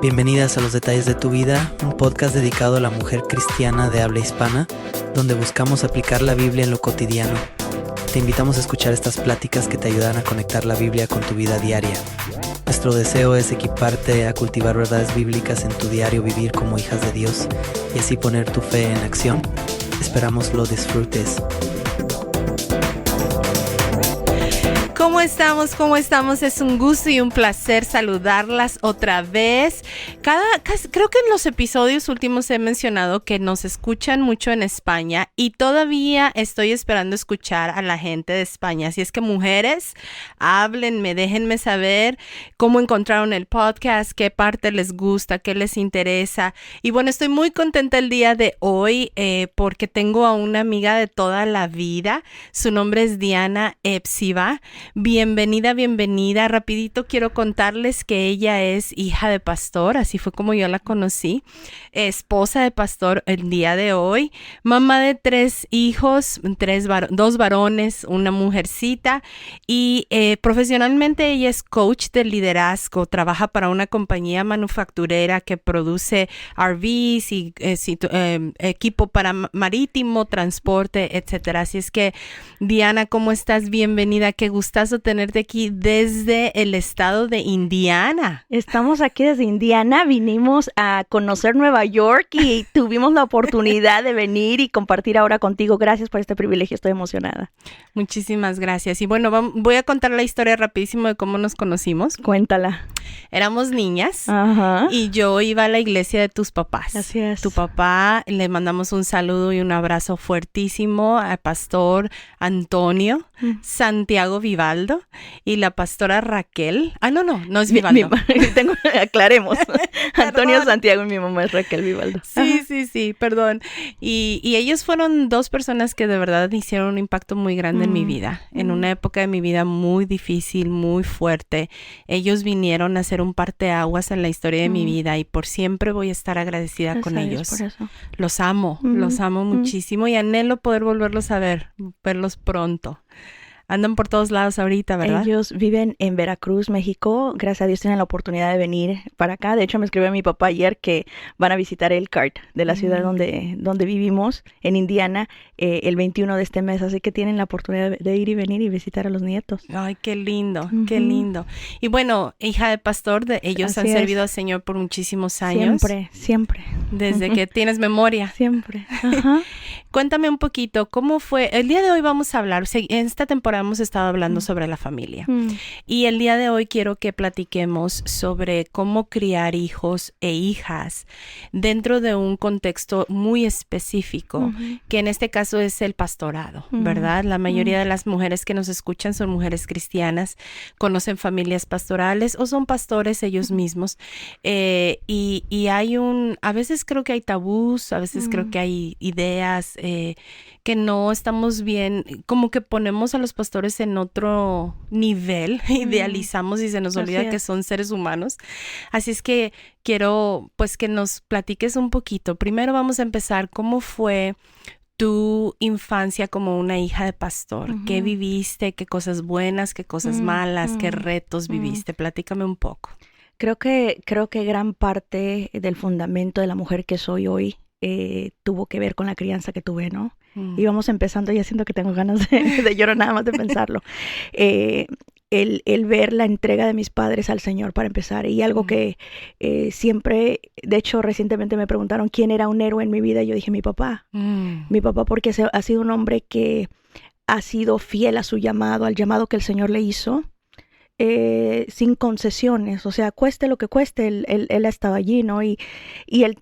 Bienvenidas a Los Detalles de tu Vida, un podcast dedicado a la mujer cristiana de habla hispana, donde buscamos aplicar la Biblia en lo cotidiano. Te invitamos a escuchar estas pláticas que te ayudan a conectar la Biblia con tu vida diaria. Nuestro deseo es equiparte a cultivar verdades bíblicas en tu diario vivir como hijas de Dios y así poner tu fe en acción. Esperamos lo disfrutes. ¿Cómo estamos? ¿Cómo estamos? Es un gusto y un placer saludarlas otra vez. Creo que en los episodios últimos he mencionado que nos escuchan mucho en España y todavía estoy esperando escuchar a la gente de España. Así es que mujeres, háblenme, déjenme saber cómo encontraron el podcast, qué parte les gusta, qué les interesa. Y bueno, estoy muy contenta el día de hoy porque tengo a una amiga de toda la vida. Su nombre es Diana Epsiba. Bienvenida. Rapidito quiero contarles que ella es hija de pastor, así fue como yo la conocí, esposa de pastor el día de hoy, mamá de 3 hijos, 2 varones, una mujercita y profesionalmente ella es coach de liderazgo, trabaja para una compañía manufacturera que produce RVs y equipo para marítimo, transporte, etcétera. Así es que Diana, ¿cómo estás? Bienvenida, qué gustazo tenerte aquí desde el estado de Indiana. Estamos aquí desde Indiana, vinimos a conocer Nueva York y tuvimos la oportunidad de venir y compartir ahora contigo. Gracias por este privilegio, estoy emocionada. Muchísimas gracias. Y bueno, voy a contar la historia rapidísimo de cómo nos conocimos. Cuéntala. Éramos niñas. Ajá. Y yo iba a la iglesia de tus papás. Así es. Tu papá, le mandamos un saludo y un abrazo fuertísimo al pastor Antonio Santiago Vivaldo y la pastora Raquel. No es Vivaldo. Aclaremos. Antonio Santiago y mi mamá es Raquel Vivaldo. Sí, perdón. Y ellos fueron 2 personas que de verdad hicieron un impacto muy grande en mi vida. En una época de mi vida muy difícil, muy fuerte. Ellos vinieron a ser un parteaguas en la historia de mi vida y por siempre voy a estar agradecida Gracias con ellos. por eso. Los amo muchísimo y anhelo poder volverlos a verlos pronto. Andan por todos lados ahorita, ¿verdad? Ellos viven en Veracruz, México. Gracias a Dios tienen la oportunidad de venir para acá. De hecho, me escribió mi papá ayer que van a visitar Elkhart, de la ciudad donde vivimos, en Indiana, el 21 de este mes. Así que tienen la oportunidad de ir y venir y visitar a los nietos. Ay, qué lindo, qué lindo. Y bueno, hija de pastor, ellos Así han es. servido al Señor por muchísimos años. Siempre. Desde que tienes memoria. Siempre. Ajá. Cuéntame un poquito, ¿cómo fue? El día de hoy vamos a hablar, en esta temporada hemos estado hablando sobre la familia. Y el día de hoy quiero que platiquemos sobre cómo criar hijos e hijas dentro de un contexto muy específico, que en este caso es el pastorado, ¿verdad? La mayoría de las mujeres que nos escuchan son mujeres cristianas, conocen familias pastorales o son pastores ellos mismos. Y hay a veces creo que hay tabús, a veces creo que hay ideas que no estamos bien, como que ponemos a los pastores en otro nivel, idealizamos y se nos olvida que son seres humanos. Así es que quiero pues que nos platiques un poquito. Primero vamos a empezar, ¿cómo fue tu infancia como una hija de pastor? ¿Qué viviste? ¿Qué cosas buenas? ¿Qué cosas malas? ¿Qué retos viviste? Platícame un poco. Creo que gran parte del fundamento de la mujer que soy hoy tuvo que ver con la crianza que tuve, ¿no? Íbamos empezando y siento que tengo ganas de llorar nada más de pensarlo. El ver la entrega de mis padres al Señor para empezar y algo que siempre, de hecho recientemente me preguntaron quién era un héroe en mi vida y yo dije mi papá. Mi papá porque ha sido un hombre que ha sido fiel a su llamado, al llamado que el Señor le hizo. Sin concesiones, o sea, cueste lo que cueste, él ha estado allí, ¿no? Y el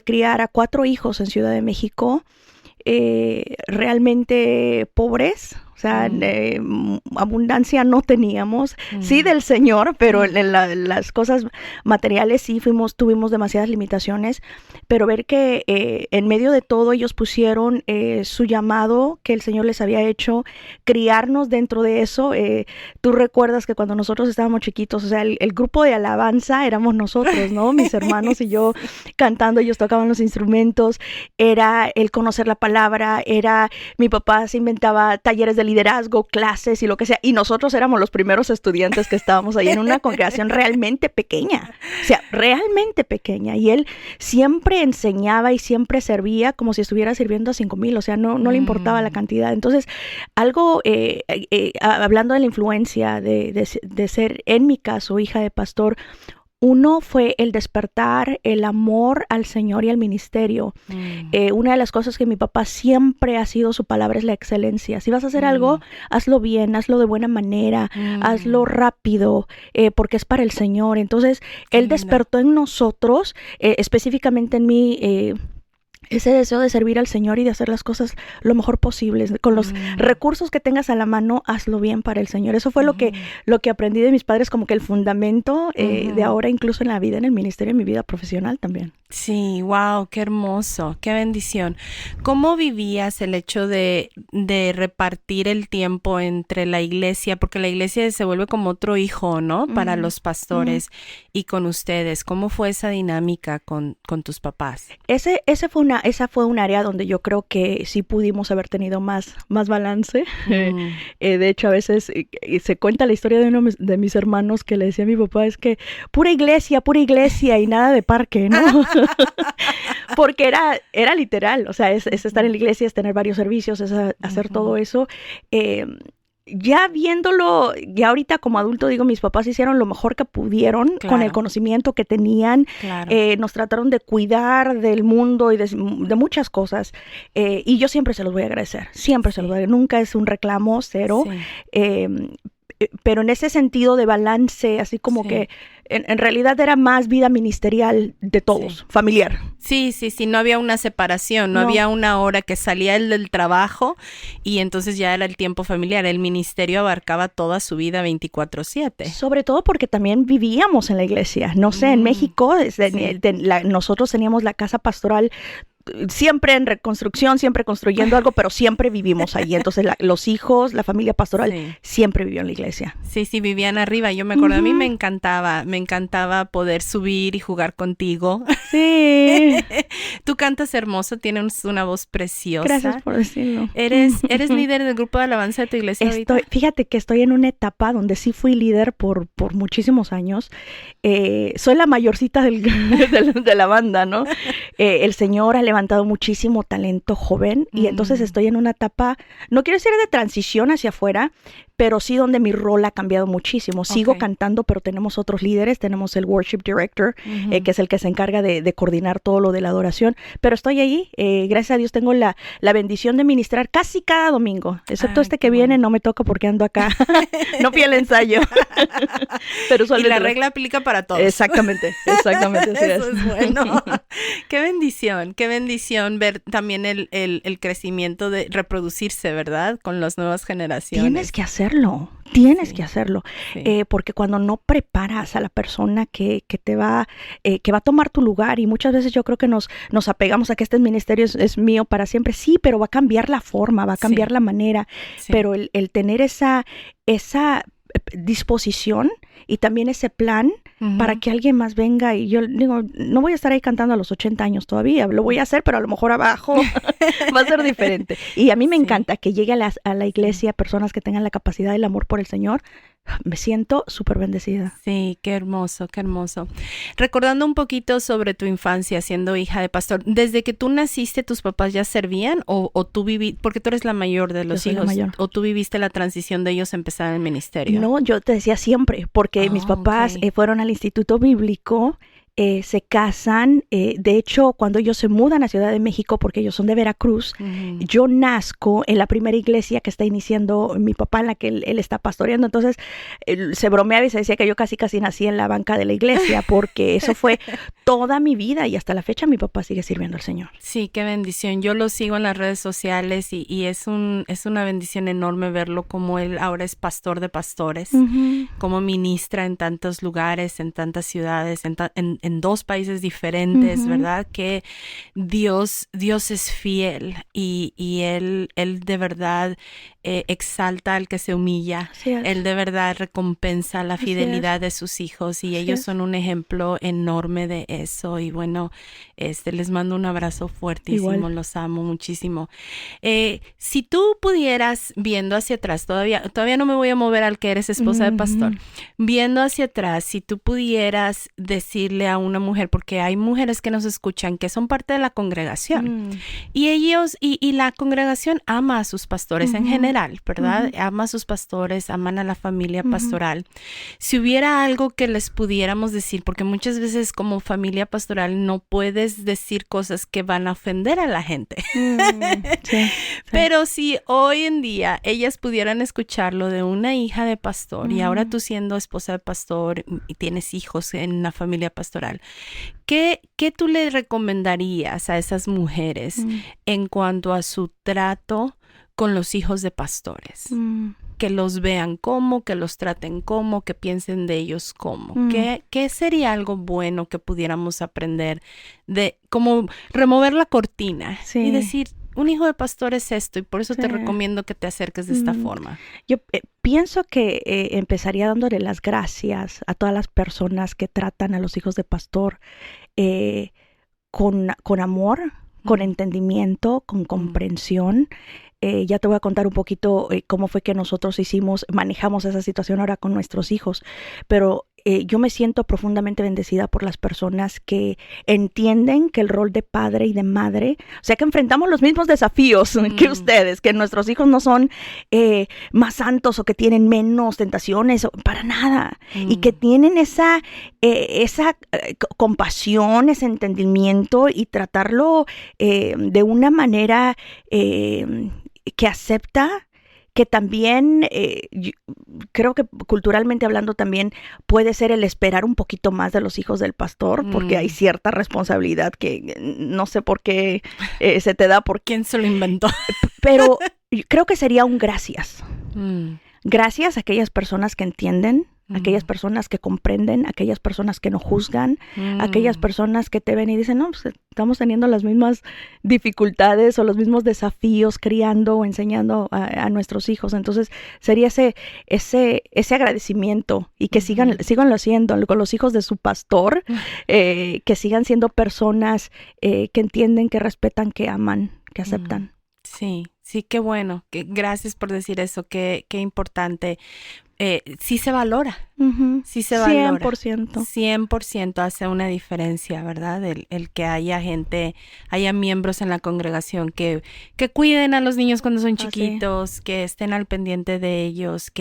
criar a 4 hijos en Ciudad de México, realmente pobres, o sea, abundancia no teníamos, sí del Señor, pero en las cosas materiales sí tuvimos demasiadas limitaciones, pero ver que en medio de todo ellos pusieron su llamado que el Señor les había hecho, criarnos dentro de eso. Tú recuerdas que cuando nosotros estábamos chiquitos, o sea, el grupo de alabanza éramos nosotros, ¿no? Mis hermanos y yo cantando, ellos tocaban los instrumentos, era el conocer la palabra, mi papá se inventaba talleres de liderazgo, clases y lo que sea. Y nosotros éramos los primeros estudiantes que estábamos ahí en una congregación realmente pequeña. O sea, realmente pequeña. Y él siempre enseñaba y siempre servía como si estuviera sirviendo a 5,000. O sea, no le importaba la cantidad. Entonces, algo, hablando de la influencia de ser, en mi caso, hija de pastor, uno fue el despertar el amor al Señor y al ministerio. Una de las cosas que mi papá siempre ha sido su palabra es la excelencia. Si vas a hacer algo, hazlo bien, hazlo de buena manera, hazlo rápido, porque es para el Señor. Entonces, él despertó en nosotros, específicamente en mí, ese deseo de servir al Señor y de hacer las cosas lo mejor posible. Con los recursos que tengas a la mano, hazlo bien para el Señor. Eso fue lo que aprendí de mis padres, como que el fundamento de ahora, incluso en la vida, en el ministerio, en mi vida profesional también. Sí, wow, qué hermoso, qué bendición. ¿Cómo vivías el hecho de repartir el tiempo entre la iglesia? Porque la iglesia se vuelve como otro hijo, ¿no? Para los pastores y con ustedes. ¿Cómo fue esa dinámica con tus papás? Esa fue un área donde yo creo que sí pudimos haber tenido más balance. De hecho, a veces se cuenta la historia de uno de mis hermanos que le decía a mi papá, es que pura iglesia y nada de parque, ¿no? Porque era literal, o sea, es estar en la iglesia, es tener varios servicios, es hacer todo eso. Ya viéndolo, ya ahorita como adulto digo, mis papás hicieron lo mejor que pudieron con el conocimiento que tenían. Nos trataron de cuidar del mundo y de muchas cosas. Y yo siempre se los voy a agradecer, siempre se los voy a agradecer. Nunca es un reclamo, cero. Pero en ese sentido de balance, así como que en realidad era más vida ministerial de todos, familiar. Sí, no había una separación, no había una hora que salía él del trabajo y entonces ya era el tiempo familiar. El ministerio abarcaba toda su vida 24/7. Sobre todo porque también vivíamos en la iglesia. No sé, en México nosotros teníamos la casa pastoral siempre en reconstrucción, siempre construyendo algo, pero siempre vivimos ahí. Entonces los hijos, la familia pastoral siempre vivió en la iglesia. Sí, vivían arriba. Yo me acuerdo, a mí me encantaba poder subir y jugar contigo. Sí. Tú cantas hermoso, tienes una voz preciosa. Gracias por decirlo. ¿Eres líder del grupo de alabanza de tu iglesia ahorita? Fíjate que estoy en una etapa donde sí fui líder por muchísimos años. Soy la mayorcita de la banda, ¿no? El Señor ha levantado muchísimo talento joven y entonces estoy en una etapa, no quiero decir de transición hacia afuera, pero sí donde mi rol ha cambiado muchísimo. Sigo cantando, pero tenemos otros líderes. Tenemos el worship director, que es el que se encarga de coordinar todo lo de la adoración. Pero estoy ahí. Gracias a Dios tengo la bendición de ministrar casi cada domingo. Excepto que viene, no me toca porque ando acá. No fui al ensayo. Pero y la regla aplica para todos. Exactamente. Así Eso es bueno. Qué bendición ver también el crecimiento de reproducirse, ¿verdad? Con las nuevas generaciones. Tienes que hacerlo, porque cuando no preparas a la persona que va a tomar tu lugar, y muchas veces yo creo que nos apegamos a que este ministerio es mío para siempre, sí, pero va a cambiar la forma, va a cambiar la manera, pero el tener esa disposición y también ese plan para que alguien más venga, y yo digo, no voy a estar ahí cantando a los 80 años todavía, lo voy a hacer, pero a lo mejor abajo va a ser diferente. Y a mí me encanta que llegue a la iglesia personas que tengan la capacidad y el amor por el Señor. Me siento súper bendecida. Sí, qué hermoso, qué hermoso. Recordando un poquito sobre tu infancia siendo hija de pastor, ¿desde que tú naciste tus papás ya servían o tú viviste, porque tú eres la mayor de los hijos, o tú viviste la transición de ellos a empezar en el ministerio? No, yo te decía siempre, porque mis papás fueron al Instituto Bíblico, se casan, de hecho cuando ellos se mudan a Ciudad de México, porque ellos son de Veracruz, yo nazco en la primera iglesia que está iniciando mi papá, en la que él está pastoreando. Entonces se bromeaba y se decía que yo casi nací en la banca de la iglesia, porque eso fue toda mi vida y hasta la fecha mi papá sigue sirviendo al Señor. Sí, qué bendición. Yo lo sigo en las redes sociales y es una bendición enorme verlo como él ahora es pastor de pastores, como ministra en tantos lugares, en tantas ciudades, en dos países diferentes, ¿verdad? Que Dios es fiel y Él de verdad exalta al que se humilla. Él de verdad recompensa la fidelidad de sus hijos y ellos son un ejemplo enorme de eso. Y bueno, les mando un abrazo fuertísimo, igual. Los amo muchísimo. Si tú pudieras, viendo hacia atrás, todavía no me voy a mover al que eres esposa de pastor, viendo hacia atrás, si tú pudieras decirle a una mujer, porque hay mujeres que nos escuchan que son parte de la congregación y ellos y la congregación ama a sus pastores en general, ¿verdad? Ama a sus pastores, aman a la familia pastoral. Si hubiera algo que les pudiéramos decir, porque muchas veces como familia pastoral no puedes decir cosas que van a ofender a la gente. Sí. Pero si hoy en día ellas pudieran escucharlo de una hija de pastor y ahora tú siendo esposa de pastor y tienes hijos en una familia pastoral, ¿qué tú le recomendarías a esas mujeres en cuanto a su trato con los hijos de pastores? Que los vean como, que los traten como, que piensen de ellos como. ¿Qué sería algo bueno que pudiéramos aprender de como remover la cortina y decir, un hijo de pastor es esto y por eso te recomiendo que te acerques de esta forma? Yo pienso que empezaría dándole las gracias a todas las personas que tratan a los hijos de pastor con amor, con entendimiento, con comprensión. Ya te voy a contar un poquito cómo fue que nosotros manejamos esa situación ahora con nuestros hijos, pero yo me siento profundamente bendecida por las personas que entienden que el rol de padre y de madre, o sea que enfrentamos los mismos desafíos que ustedes, que nuestros hijos no son más santos o que tienen menos tentaciones, para nada, y que tienen esa compasión, ese entendimiento y tratarlo de una manera que acepta, que también creo que culturalmente hablando también puede ser el esperar un poquito más de los hijos del pastor, porque hay cierta responsabilidad que no sé por qué se te da. ¿Quién se lo inventó? Pero creo que sería un gracias. Gracias a aquellas personas que entienden, aquellas personas que comprenden, aquellas personas que no juzgan, aquellas personas que te ven y dicen, no, pues estamos teniendo las mismas dificultades o los mismos desafíos criando o enseñando a nuestros hijos. Entonces sería ese agradecimiento y que síganlo haciendo con los hijos de su pastor, que sigan siendo personas que entienden, que respetan, que aman, que aceptan. Sí, qué bueno. Gracias por decir eso, qué importante. Sí se valora, sí se valora. 100%. 100% hace una diferencia, ¿verdad? El que haya miembros en la congregación que cuiden a los niños cuando son chiquitos, que estén al pendiente de ellos,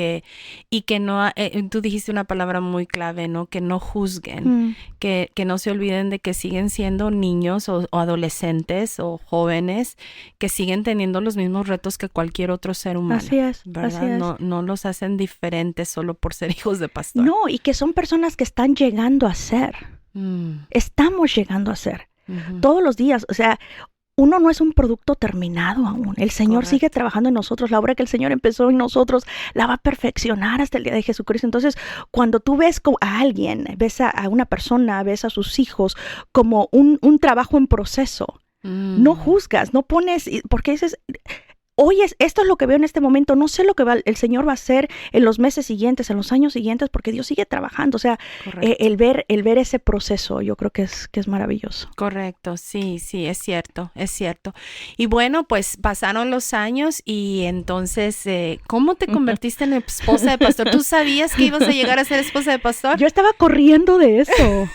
y que no, tú dijiste una palabra muy clave, ¿no? Que no juzguen, que no se olviden de que siguen siendo niños o adolescentes o jóvenes, que siguen teniendo los mismos retos que cualquier otro ser humano. Así es, ¿verdad? así es. No los hacen diferentes solo por ser hijos de pastor. No, y que son personas que están llegando a ser. Estamos llegando a ser. Todos los días, o sea, uno no es un producto terminado aún. El Señor sigue trabajando en nosotros. La obra que el Señor empezó en nosotros la va a perfeccionar hasta el día de Jesucristo. Entonces, cuando tú ves a alguien, ves a una persona, ves a sus hijos como un trabajo en proceso, no juzgas, no pones, porque dices, oye, esto es lo que veo en este momento, no sé lo que el Señor va a hacer en los meses siguientes, en los años siguientes, porque Dios sigue trabajando. O sea, el ver ese proceso, yo creo que es maravilloso. Correcto, sí, es cierto. Y bueno, pues pasaron los años y entonces, ¿cómo te convertiste en esposa de pastor? ¿Tú sabías que ibas a llegar a ser esposa de pastor? Yo estaba corriendo de eso.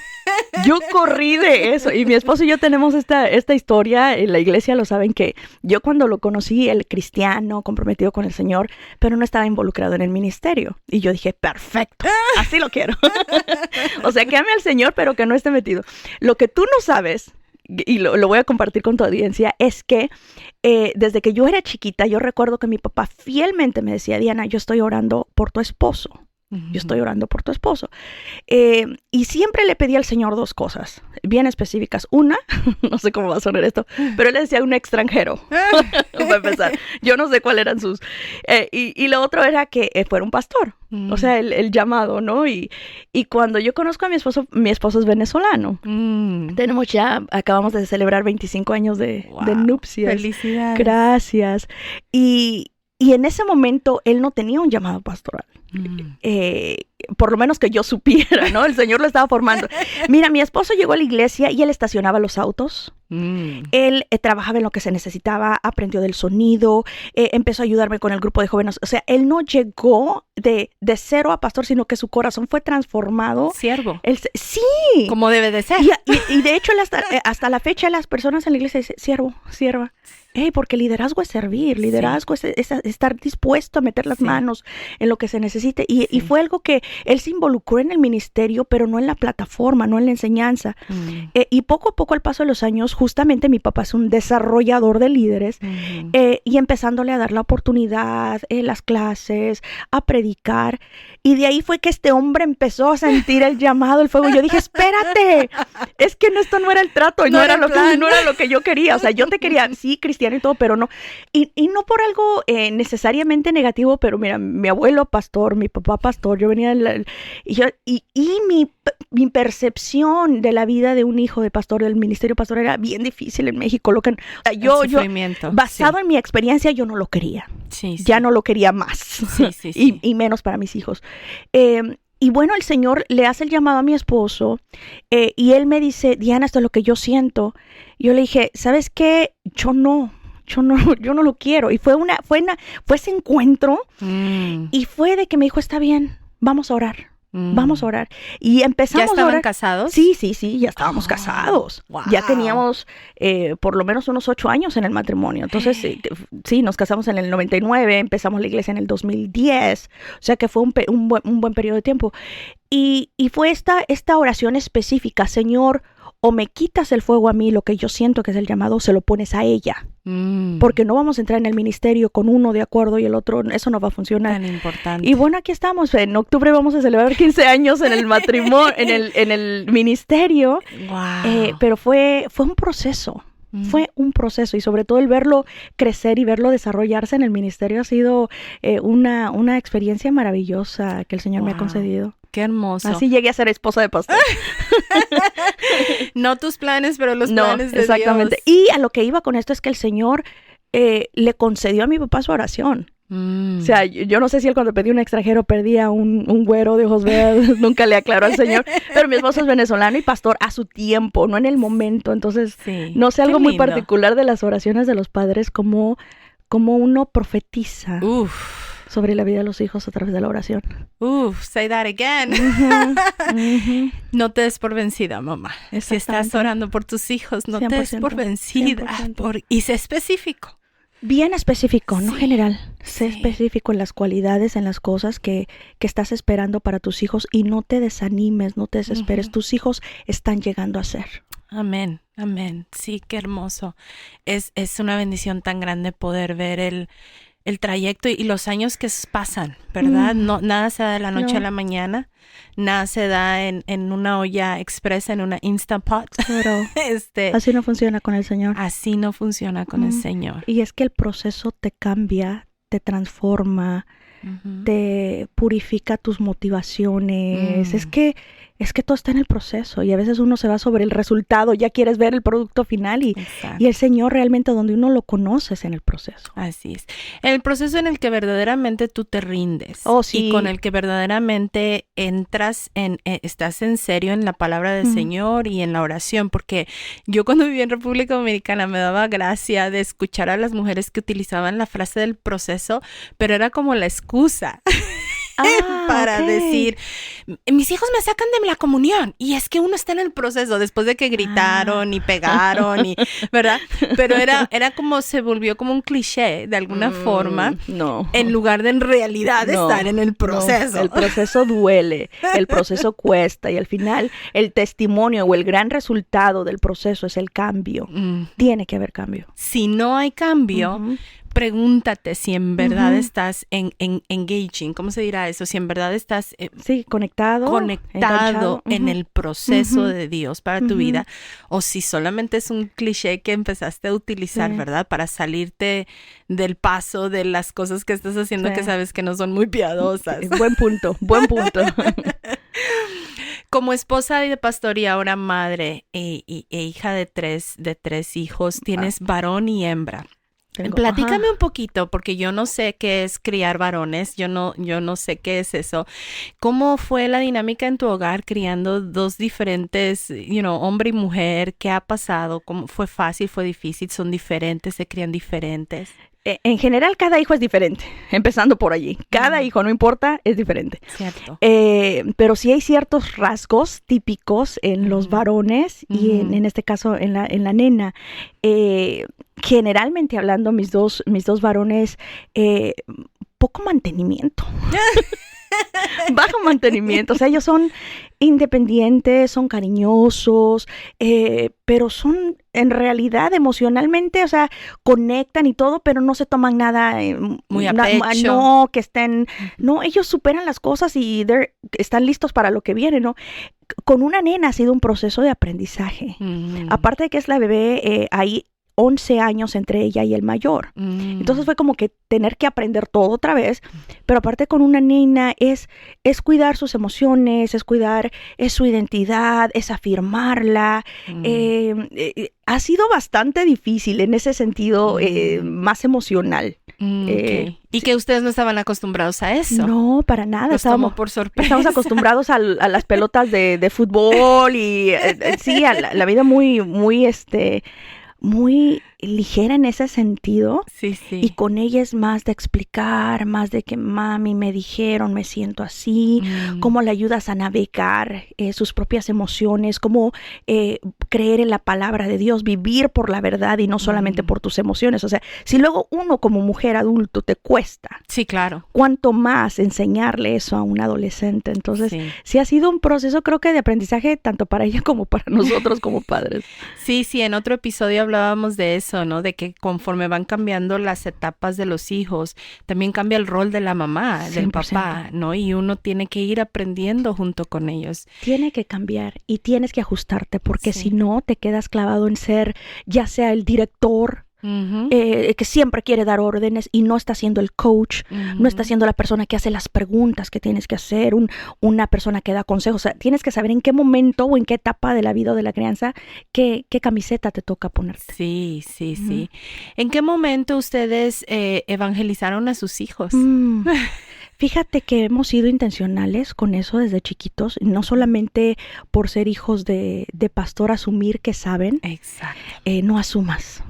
Yo corrí de eso y mi esposo y yo tenemos esta historia, en la iglesia lo saben, que yo cuando lo conocí, el cristiano comprometido con el Señor, pero no estaba involucrado en el ministerio, y yo dije, perfecto, así lo quiero. O sea, que ame al Señor pero que no esté metido. Lo que tú no sabes, y lo voy a compartir con tu audiencia, es que desde que yo era chiquita, yo recuerdo que mi papá fielmente me decía, Diana, yo estoy orando por tu esposo. Yo estoy orando por tu esposo. Y siempre le pedí al Señor 2 cosas bien específicas. Una, no sé cómo va a sonar esto, pero él le decía un extranjero. Para empezar, yo no sé cuáles eran sus. Y lo otro era que fuera un pastor. O sea, el llamado, ¿no? Y cuando yo conozco a mi esposo es venezolano. Acabamos de celebrar 25 años de nupcias. Felicidades. Gracias. Y en ese momento él no tenía un llamado pastoral. Por lo menos que yo supiera, ¿no? El Señor lo estaba formando. Mira, mi esposo llegó a la iglesia y él estacionaba los autos. Él trabajaba en lo que se necesitaba, aprendió del sonido, empezó a ayudarme con el grupo de jóvenes. O sea, él no llegó de cero a pastor, sino que su corazón fue transformado. Siervo. Sí. Como debe de ser. Y de hecho, hasta la fecha, las personas en la iglesia dicen, siervo, sierva. Porque liderazgo es servir, liderazgo es estar dispuesto a meter las manos en lo que se necesite. Y fue algo que él se involucró en el ministerio, pero no en la plataforma, no en la enseñanza. Y poco a poco, al paso de los años, justamente mi papá es un desarrollador de líderes, y empezándole a dar la oportunidad, las clases, a predicar. Y de ahí fue que este hombre empezó a sentir el llamado, el fuego. Yo dije, espérate, es que esto no era el trato, y no era lo que yo quería. O sea, yo te quería, sí, cristiano y todo, pero no. Y no por algo necesariamente negativo, pero mira, mi abuelo pastor, mi papá pastor, yo venía y mi percepción de la vida de un hijo de pastor, del ministerio pastor, era bien difícil en México. Yo basado en mi experiencia, yo no lo quería. Ya no lo quería más. Y menos para mis hijos. Y bueno, el Señor le hace el llamado a mi esposo, y él me dice, Diana, esto es lo que yo siento. Yo le dije, ¿sabes qué? Yo no lo quiero. Y fue ese encuentro, y fue de que me dijo, está bien, vamos a orar. Vamos a orar. Y empezamos a orar. ¿Ya estaban casados? Sí, ya estábamos casados. Wow. Ya teníamos por lo menos unos 8 años en el matrimonio. Entonces, sí, nos casamos en el 99, empezamos la iglesia en el 2010. O sea que fue un buen periodo de tiempo. Y fue esta oración específica, Señor, o me quitas el fuego a mí, lo que yo siento que es el llamado, se lo pones a ella. Porque no vamos a entrar en el ministerio con uno de acuerdo y el otro, eso no va a funcionar. Tan importante. Y bueno, aquí estamos. En octubre vamos a celebrar 15 años en el matrimonio, en el ministerio. Wow. Pero fue un proceso. Fue un proceso, y sobre todo el verlo crecer y verlo desarrollarse en el ministerio ha sido una experiencia maravillosa que el Señor me ha concedido. Qué hermoso. Así llegué a ser esposa de pastor. No tus planes, pero los planes de exactamente. Dios. Y a lo que iba con esto es que el Señor le concedió a mi papá su oración. O sea, yo no sé si él cuando pedía un extranjero perdía un güero de ojos verdes, nunca le aclaró al Señor, pero mi esposo es venezolano y pastor a su tiempo, no en el momento. Entonces, no sé, algo muy particular de las oraciones de los padres, como uno profetiza sobre la vida de los hijos a través de la oración. Say that again. No te des por vencida, mamá. Si estás orando por tus hijos, no te des por vencida. Y sé específico. Bien específico, no general. Sé específico en las cualidades, en las cosas que estás esperando para tus hijos, y no te desanimes, no te desesperes. Tus hijos están llegando a ser. Amén, amén. Sí, qué hermoso. Es una bendición tan grande poder ver el trayecto y los años que pasan, ¿verdad? No, nada se da de la noche a la mañana. Nada se da en una olla expresa, en una Instant Pot. Pero así no funciona con el Señor. Así no funciona con el Señor. Y es que el proceso te cambia, te transforma, te purifica tus motivaciones. Es que todo está en el proceso, y a veces uno se va sobre el resultado, ya quieres ver el producto final, y el Señor realmente donde uno lo conoce es en el proceso. Así es. En el proceso en el que verdaderamente tú te rindes. Y con el que verdaderamente entras estás en serio en la palabra del Señor y en la oración, porque yo cuando viví en República Dominicana me daba gracia de escuchar a las mujeres que utilizaban la frase del proceso, pero era como la excusa. Para decir, mis hijos me sacan de la comunión, y es que uno está en el proceso después de que gritaron y pegaron, ¿verdad? Pero era como se volvió como un cliché de alguna forma, en lugar de en realidad estar en el proceso. El proceso duele, el proceso cuesta, y al final el testimonio o el gran resultado del proceso es el cambio. Tiene que haber cambio. Si no hay cambio, pregúntate si en verdad estás engaging, ¿cómo se dirá eso? Si en verdad estás conectado en el proceso de Dios para tu vida, o si solamente es un cliché que empezaste a utilizar, ¿verdad? Para salirte del paso de las cosas que estás haciendo que sabes que no son muy piadosas. Buen punto. Como esposa de pastor y ahora madre e hija de tres hijos, tienes varón y hembra. Platícame un poquito, porque yo no sé qué es criar varones, yo no sé qué es eso. ¿Cómo fue la dinámica en tu hogar criando dos diferentes, hombre y mujer? ¿Qué ha pasado? ¿Cómo fue fácil, fue difícil? ¿Son diferentes? ¿Se crían diferentes? En general, cada hijo es diferente, empezando por allí. Cada hijo, no importa, es diferente. Cierto. Pero sí hay ciertos rasgos típicos en los varones y en este caso en la nena. Generalmente hablando, mis dos varones, poco mantenimiento. Bajo mantenimiento, o sea, ellos son independientes, son cariñosos, pero son en realidad emocionalmente, o sea, conectan y todo, pero no se toman nada muy a pecho. No, que estén, no, ellos superan las cosas y están listos para lo que viene, ¿no? Con una nena ha sido un proceso de aprendizaje. Aparte de que es la bebé, hay 11 años entre ella y el mayor. Entonces fue como que tener que aprender todo otra vez, pero aparte con una nena es cuidar sus emociones, es cuidar su identidad, es afirmarla. Ha sido bastante difícil en ese sentido, más emocional. Okay. ¿Y que ustedes no estaban acostumbrados a eso? No, para nada. Estábamos por sorpresa. Estamos acostumbrados a las pelotas de fútbol y sí, a la vida muy ligera en ese sentido. Sí. Y con ella es más de explicar, más de que mami me dijeron, me siento así, cómo le ayudas a navegar sus propias emociones, cómo creer en la palabra de Dios, vivir por la verdad y no solamente por tus emociones. O sea, si luego uno como mujer adulto te cuesta. Sí, claro. ¿Cuánto más enseñarle eso a un adolescente? Entonces, sí ha sido un proceso, creo que de aprendizaje tanto para ella como para nosotros como padres. Sí, en otro episodio hablábamos de eso, ¿no? De que conforme van cambiando las etapas de los hijos, también cambia el rol de la mamá, 100%. Del papá, ¿no? Y uno tiene que ir aprendiendo junto con ellos. Tiene que cambiar y tienes que ajustarte, porque si no te quedas clavado en ser ya sea el director, que siempre quiere dar órdenes y no está siendo el coach, no está siendo la persona que hace las preguntas que tienes que hacer, una persona que da consejos. O sea, tienes que saber en qué momento o en qué etapa de la vida o de la crianza qué camiseta te toca ponerte. Sí. ¿En qué momento ustedes evangelizaron a sus hijos? Fíjate que hemos sido intencionales con eso desde chiquitos, no solamente por ser hijos de pastor, asumir que saben. Exacto. No asumas.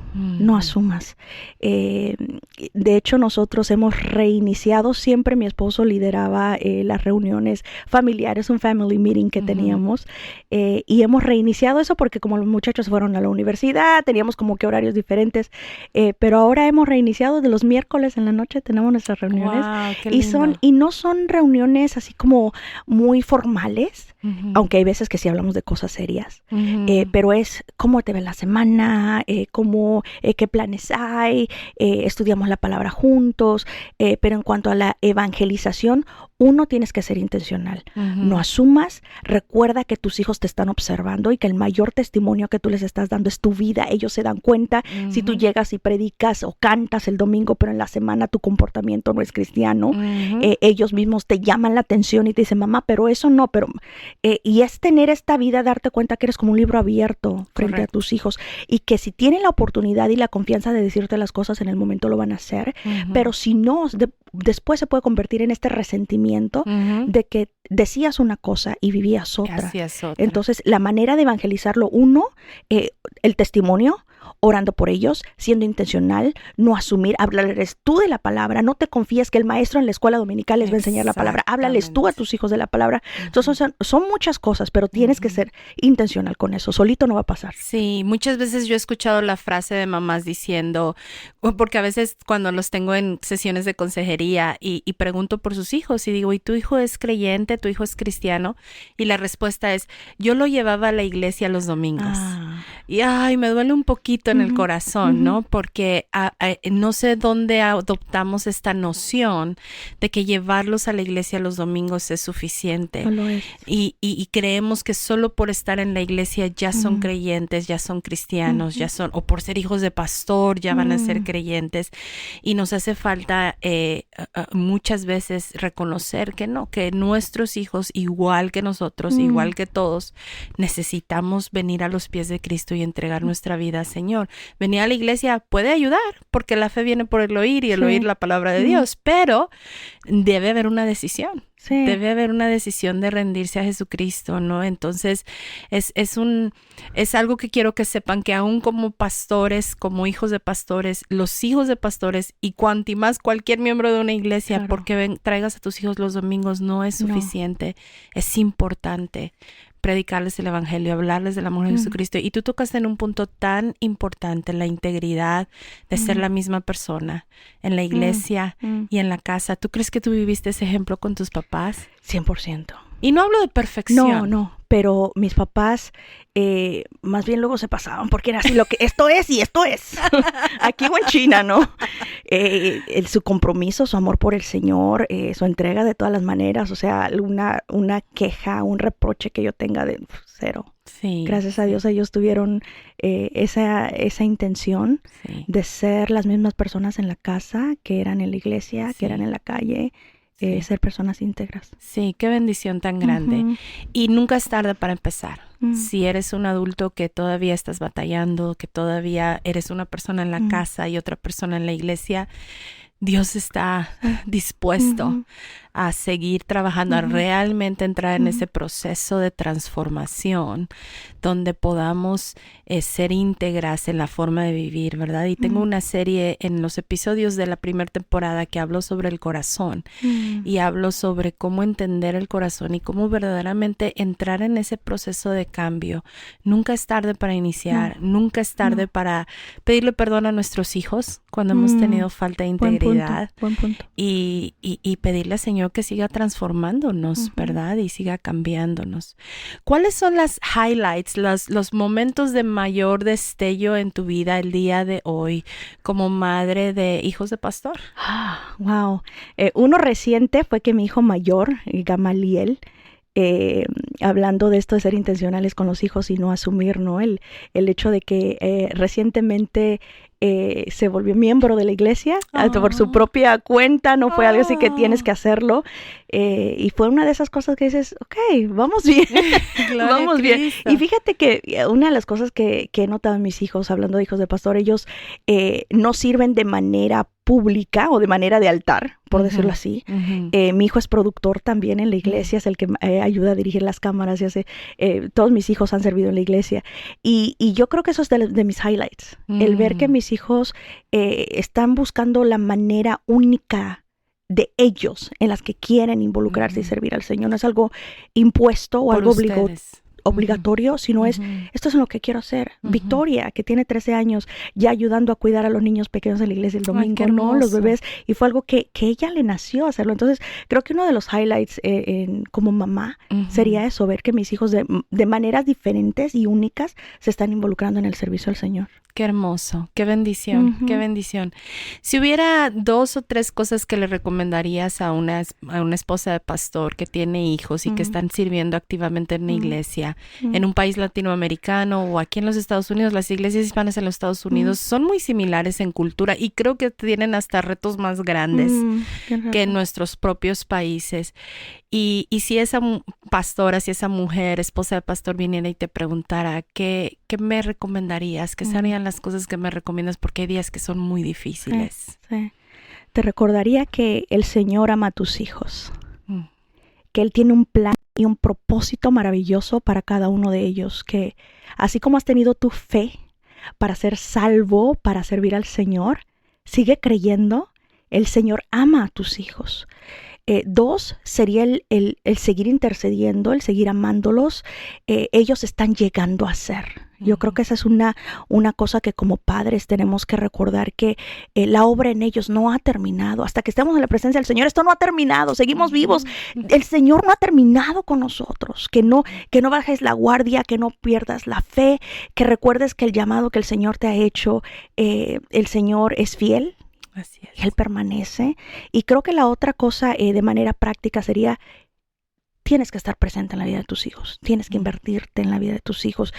De hecho, nosotros hemos reiniciado, siempre mi esposo lideraba las reuniones familiares, un family meeting que teníamos, y hemos reiniciado eso porque como los muchachos fueron a la universidad, teníamos como que horarios diferentes, pero ahora hemos reiniciado de los miércoles en la noche, tenemos nuestras reuniones. Wow, qué lindo. Y no son reuniones así como muy formales, aunque hay veces que sí hablamos de cosas serias, pero es cómo te ve la semana, qué planes hay, estudiamos la palabra juntos, pero en cuanto a la evangelización, uno, tienes que ser intencional. No asumas, recuerda que tus hijos te están observando y que el mayor testimonio que tú les estás dando es tu vida. Ellos se dan cuenta si tú llegas y predicas o cantas el domingo, pero en la semana tu comportamiento no es cristiano. Ellos mismos te llaman la atención y te dicen, mamá, pero eso no, y es tener esta vida, darte cuenta que eres como un libro abierto frente a tus hijos y que si tienen la oportunidad y la confianza de decirte las cosas en el momento lo van a hacer, pero si no, después se puede convertir en este resentimiento de que decías una cosa y vivías otra. Entonces, la manera de evangelizarlo, uno, el testimonio, orando por ellos, siendo intencional, no asumir, hablarles tú de la palabra, no te confíes que el maestro en la escuela dominical les va a enseñar la palabra, háblales tú a tus hijos de la palabra. Entonces son muchas cosas, pero tienes que ser intencional con eso, solito no va a pasar. Sí, muchas veces yo he escuchado la frase de mamás diciendo, porque a veces cuando los tengo en sesiones de consejería y pregunto por sus hijos y digo, ¿y tu hijo es creyente, tu hijo es cristiano? Y la respuesta es, yo lo llevaba a la iglesia los domingos. Y ay, me duele un poquito conflicto en el corazón, ¿no? Porque no sé dónde adoptamos esta noción de que llevarlos a la iglesia los domingos es suficiente. No lo es. Y creemos que solo por estar en la iglesia ya son creyentes, ya son cristianos, ya son, o por ser hijos de pastor ya van a ser creyentes. Y nos hace falta muchas veces reconocer que no, que nuestros hijos, igual que nosotros, igual que todos, necesitamos venir a los pies de Cristo y entregar nuestra vida al Señor. Venir a la iglesia puede ayudar, porque la fe viene por el oír y el oír la palabra de Dios, pero debe haber una decisión. Sí. Debe haber una decisión de rendirse a Jesucristo, ¿no? Entonces, es algo que quiero que sepan, que aún como pastores, como hijos de pastores, los hijos de pastores y cuanti más cualquier miembro de una iglesia, claro, porque traigas a tus hijos los domingos no es suficiente. Es importante predicarles el evangelio, hablarles del amor de Jesucristo. Y tú tocaste en un punto tan importante, la integridad de ser la misma persona en la iglesia y en la casa. ¿Tú crees que tú viviste ese ejemplo con tus papás? 100%. Y no hablo de perfección. No, pero mis papás más bien luego se pasaban porque era así lo que esto es y esto es. Aquí o en China, ¿no? Su compromiso, su amor por el Señor, su entrega de todas las maneras, o sea, una queja, un reproche que yo tenga de cero. Sí. Gracias a Dios ellos tuvieron esa intención de ser las mismas personas en la casa que eran en la iglesia, que eran en la calle. Ser personas íntegras. Sí, qué bendición tan grande. Y nunca es tarde para empezar. Si eres un adulto que todavía estás batallando, que todavía eres una persona en la casa y otra persona en la iglesia, Dios está dispuesto a seguir trabajando, a realmente entrar en ese proceso de transformación donde podamos ser íntegras en la forma de vivir, ¿verdad? Y tengo una serie en los episodios de la primera temporada que hablo sobre el corazón y hablo sobre cómo entender el corazón y cómo verdaderamente entrar en ese proceso de cambio. Nunca es tarde para iniciar, nunca es tarde para pedirle perdón a nuestros hijos cuando hemos tenido falta de integridad. Buen punto. Y pedirle al Señor que siga transformándonos, ¿verdad? Y siga cambiándonos. ¿Cuáles son las highlights, los momentos de mayor destello en tu vida el día de hoy como madre de hijos de pastor? Wow. Uno reciente fue que mi hijo mayor, Gamaliel, hablando de esto de ser intencionales con los hijos y no asumir, ¿no? El hecho de que recientemente se volvió miembro de la iglesia por su propia cuenta, no fue algo así que tienes que hacerlo, y fue una de esas cosas que dices, ok, vamos bien, vamos bien. Y fíjate que una de las cosas que he notado en mis hijos, hablando de hijos de pastor, ellos no sirven de manera pública o de manera de altar, por decirlo así. Mi hijo es productor también en la iglesia, es el que ayuda a dirigir las cámaras y hace, todos mis hijos han servido en la iglesia. Y yo creo que eso es de mis highlights, el ver que mis hijos están buscando la manera única de ellos en las que quieren involucrarse y servir al Señor. No es algo impuesto o algo obligatorio, sino es, esto es lo que quiero hacer. Victoria, que tiene 13 años, ya ayudando a cuidar a los niños pequeños en la iglesia el domingo, ¿no? Los bebés, y fue algo que ella le nació hacerlo. Entonces, creo que uno de los highlights como mamá sería eso, ver que mis hijos de maneras diferentes y únicas se están involucrando en el servicio al Señor. Qué hermoso, qué bendición, qué bendición. Si hubiera 2 o 3 cosas que le recomendarías a una esposa de pastor que tiene hijos y que están sirviendo activamente en una iglesia, en un país latinoamericano o aquí en los Estados Unidos, las iglesias hispanas en los Estados Unidos son muy similares en cultura y creo que tienen hasta retos más grandes que en nuestros propios países. Y si esa pastora, si esa mujer, esposa de pastor, viniera y te preguntara, ¿qué me recomendarías? ¿Qué serían las cosas que me recomiendas? Porque hay días que son muy difíciles. Sí. Te recordaría que el Señor ama a tus hijos, que Él tiene un plan y un propósito maravilloso para cada uno de ellos, que así como has tenido tu fe para ser salvo, para servir al Señor, sigue creyendo, el Señor ama a tus hijos. 2 sería el seguir intercediendo, el seguir amándolos. Ellos están llegando a ser. Yo creo que esa es una cosa que como padres tenemos que recordar, que la obra en ellos no ha terminado. Hasta que estemos en la presencia del Señor, esto no ha terminado, seguimos vivos. El Señor no ha terminado con nosotros. Que no bajes la guardia, que no pierdas la fe, que recuerdes que el llamado que el Señor te ha hecho, el Señor es fiel. Así es. Él permanece. Y creo que la otra cosa de manera práctica sería: tienes que estar presente en la vida de tus hijos, tienes que invertirte en la vida de tus hijos.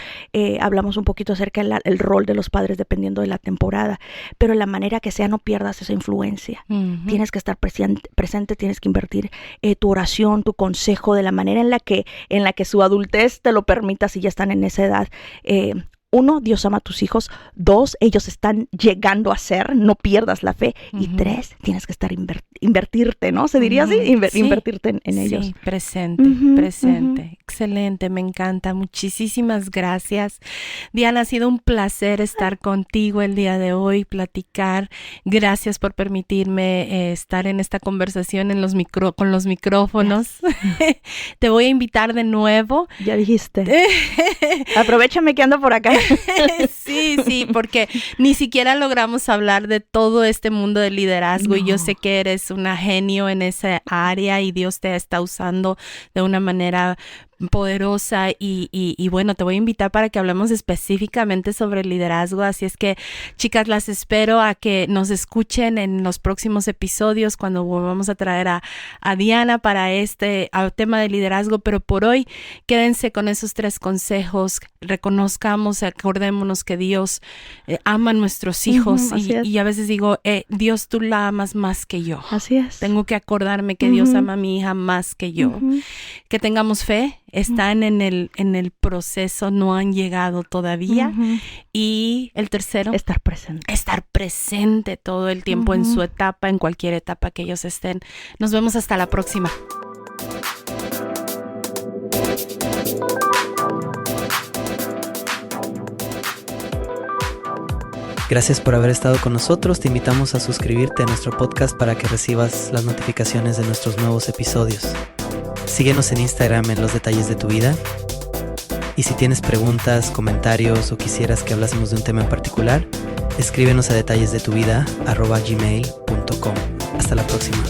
Hablamos un poquito acerca del rol de los padres dependiendo de la temporada, pero en la manera que sea no pierdas esa influencia. Tienes que estar presente, tienes que invertir tu oración, tu consejo, de la manera en la que su adultez te lo permita si ya están en esa edad. 1, Dios ama a tus hijos. 2, ellos están llegando a ser, no pierdas la fe. Y 3, tienes que estar invertirte, ¿no? ¿Se diría así? Invertirte en ellos. Sí, presente. Excelente, me encanta. Muchísimas gracias. Diana, ha sido un placer estar contigo el día de hoy, platicar. Gracias por permitirme estar en esta conversación con los micrófonos. Te voy a invitar de nuevo. Ya dijiste. Aprovechame que ando por acá. Sí, porque ni siquiera logramos hablar de todo este mundo del liderazgo. Y yo sé que eres una genio en esa área y Dios te está usando de una manera poderosa y bueno, te voy a invitar para que hablemos específicamente sobre el liderazgo. Así es que, chicas, las espero a que nos escuchen en los próximos episodios cuando volvamos a traer a Diana para este tema de liderazgo. Pero por hoy, quédense con esos 3 consejos. Reconozcamos, acordémonos que Dios ama a nuestros hijos y a veces digo, Dios, tú la amas más que yo. Así es. Tengo que acordarme que Dios ama a mi hija más que yo. Que tengamos fe. Están en el proceso, no han llegado todavía. Y el tercero, estar presente todo el tiempo en su etapa, en cualquier etapa que ellos estén. Nos vemos hasta la próxima. Gracias por haber estado con nosotros. Te invitamos a suscribirte a nuestro podcast para que recibas las notificaciones de nuestros nuevos episodios. Síguenos en Instagram en Los Detalles de tu Vida. Y si tienes preguntas, comentarios o quisieras que hablásemos de un tema en particular, escríbenos a detallesdetuvida@gmail.com. Hasta la próxima.